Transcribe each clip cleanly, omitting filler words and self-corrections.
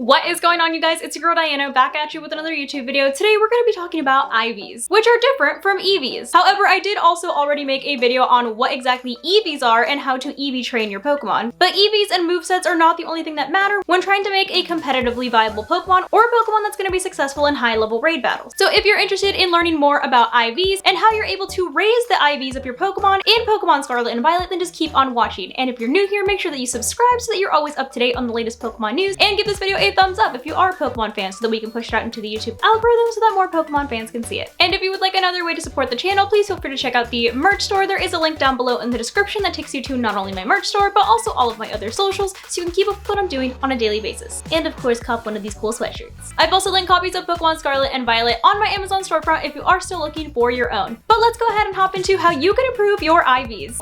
What is going on, you guys? It's your girl Diana back at you with another YouTube video. Today we're going to be talking about IVs, which are different from EVs. However, I did also already make a video on what exactly EVs are and how to EV train your Pokemon. But EVs and movesets are not the only thing that matter when trying to make a competitively viable Pokemon or a Pokemon that's going to be successful in high-level raid battles. So if you're interested in learning more about IVs and how you're able to raise the IVs of your Pokemon in Pokemon Scarlet and Violet, then just keep on watching. And if you're new here, make sure that you subscribe so that you're always up to date on the latest Pokemon news, and give this video a thumbs up if you are a Pokemon fan so that we can push it out into the YouTube algorithm so that more Pokemon fans can see it. And if you would like another way to support the channel, please feel free to check out the merch store. There is a link down below in the description that takes you to not only my merch store, but also all of my other socials so you can keep up with what I'm doing on a daily basis. And of course, cop one of these cool sweatshirts. I've also linked copies of Pokemon Scarlet and Violet on my Amazon storefront if you are still looking for your own. But let's go ahead and hop into how you can improve your IVs.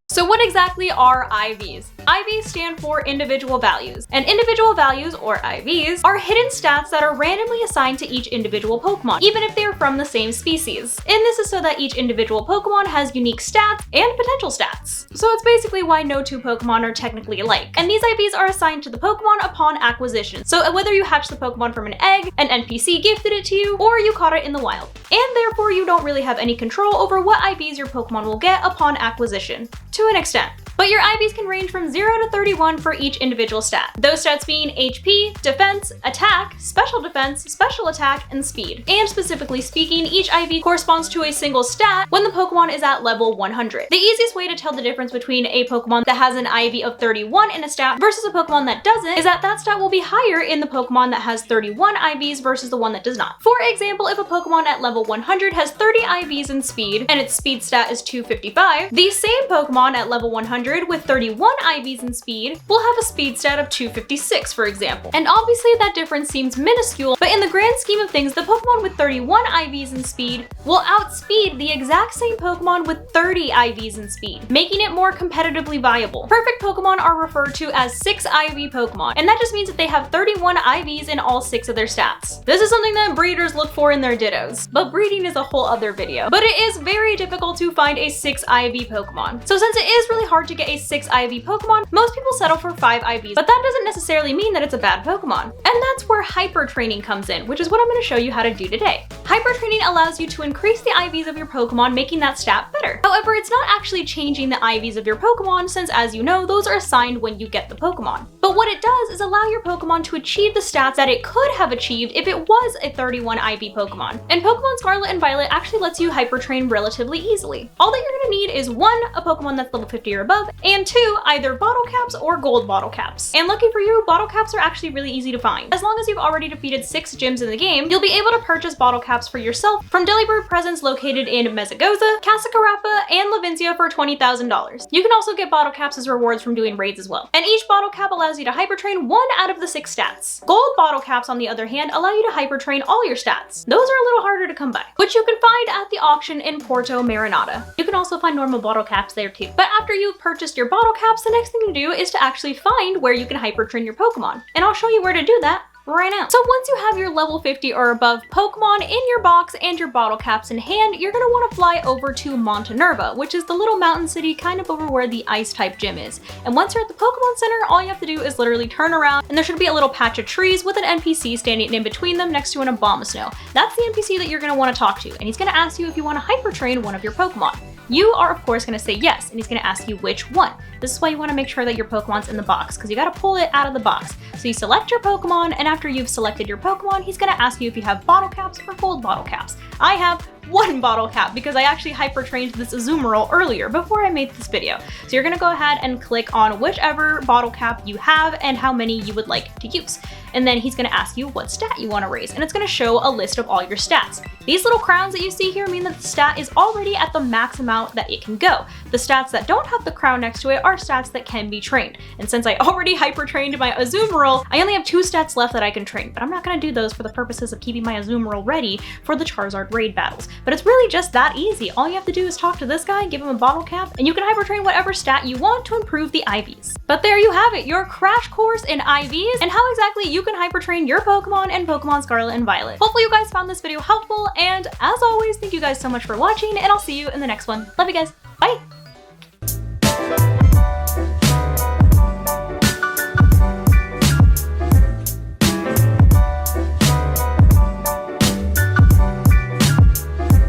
So what exactly are IVs? IVs stand for individual values, and individual values, or IVs, are hidden stats that are randomly assigned to each individual Pokemon, even if they are from the same species. And this is so that each individual Pokemon has unique stats and potential stats. So it's basically why no two Pokemon are technically alike. And these IVs are assigned to the Pokemon upon acquisition. So whether you hatch the Pokemon from an egg, an NPC gifted it to you, or you caught it in the wild. And therefore you don't really have any control over what IVs your Pokemon will get upon acquisition, to an extent. But your IVs can range from 0 to 31 for each individual stat. Those stats being HP, defense, attack, special defense, special attack, and speed. And specifically speaking, each IV corresponds to a single stat when the Pokemon is at level 100. The easiest way to tell the difference between a Pokemon that has an IV of 31 in a stat versus a Pokemon that doesn't is that that stat will be higher in the Pokemon that has 31 IVs versus the one that does not. For example, if a Pokemon at level 100 has 30 IVs in speed and its speed stat is 255, the same Pokemon at level 100 with 31 IVs in speed will have a speed stat of 256, for example. And obviously that difference seems minuscule, but in the grand scheme of things, the Pokemon with 31 IVs in speed will outspeed the exact same Pokemon with 30 IVs in speed, making it more competitively viable. Perfect Pokemon are referred to as 6 IV Pokemon, and that just means that they have 31 IVs in all 6 of their stats. This is something that breeders look for in their Dittos, but breeding is a whole other video. But it is very difficult to find a 6 IV Pokemon. So since it is really hard to get a 6 IV Pokemon, most people settle for 5 IVs, but that doesn't necessarily mean that it's a bad Pokemon. And that's where hypertraining comes in, which is what I'm going to show you how to do today. Hypertraining allows you to increase the IVs of your Pokemon, making that stat better. However, it's not actually changing the IVs of your Pokemon, since as you know, those are assigned when you get the Pokemon. But what it does is allow your Pokemon to achieve the stats that it could have achieved if it was a 31 IV Pokemon. And Pokemon Scarlet and Violet actually lets you hypertrain relatively easily. All that you're going to need is 1, a Pokemon that's level 50 or above, and 2, either bottle caps or gold bottle caps. And lucky for you, bottle caps are actually really easy to find. As long as you've already defeated 6 gyms in the game, you'll be able to purchase bottle caps for yourself from Delibird presents located in Mesagoza, Casacarapa, and Levincia for $20,000. You can also get bottle caps as rewards from doing raids as well. And each bottle cap allows you to hypertrain 1 out of the 6 stats. Gold bottle caps, on the other hand, allow you to hypertrain all your stats. Those are a little harder to come by, which you can find at the auction in Porto Marinata. You can also find normal bottle caps there too. But after you've purchased your bottle caps, the next thing to do is to actually find where you can hypertrain your Pokemon. And I'll show you where to do that right now. So once you have your level 50 or above Pokemon in your box and your bottle caps in hand, you're gonna want to fly over to Montenerva, which is the little mountain city kind of over where the ice type gym is. And once you're at the Pokemon Center, all you have to do is literally turn around and there should be a little patch of trees with an NPC standing in between them next to an Abomasnow. That's the NPC that you're gonna want to talk to, and he's gonna ask you if you want to hypertrain one of your Pokemon. You are of course going to say yes, and he's going to ask you which one. This is why you want to make sure that your Pokemon's in the box, because you got to pull it out of the box. So you select your Pokemon, and after you've selected your Pokemon, he's going to ask you if you have bottle caps or gold bottle caps. I have 1 bottle cap because I actually hypertrained this Azumarill earlier before I made this video. So you're going to go ahead and click on whichever bottle cap you have and how many you would like to use. And then he's going to ask you what stat you want to raise, and it's going to show a list of all your stats. These little crowns that you see here mean that the stat is already at the max amount that it can go. The stats that don't have the crown next to it are stats that can be trained. And since I already hypertrained my Azumarill, I only have 2 stats left that I can train, but I'm not going to do those for the purposes of keeping my Azumarill ready for the Charizard raid battles. But it's really just that easy. All you have to do is talk to this guy, give him a bottle cap, and you can hypertrain whatever stat you want to improve the IVs. But there you have it, your crash course in IVs and how exactly you can hypertrain your Pokemon in Pokemon Scarlet and Violet. Hopefully you guys found this video helpful, and as always, thank you guys so much for watching, and I'll see you in the next one. Love you guys. Bye!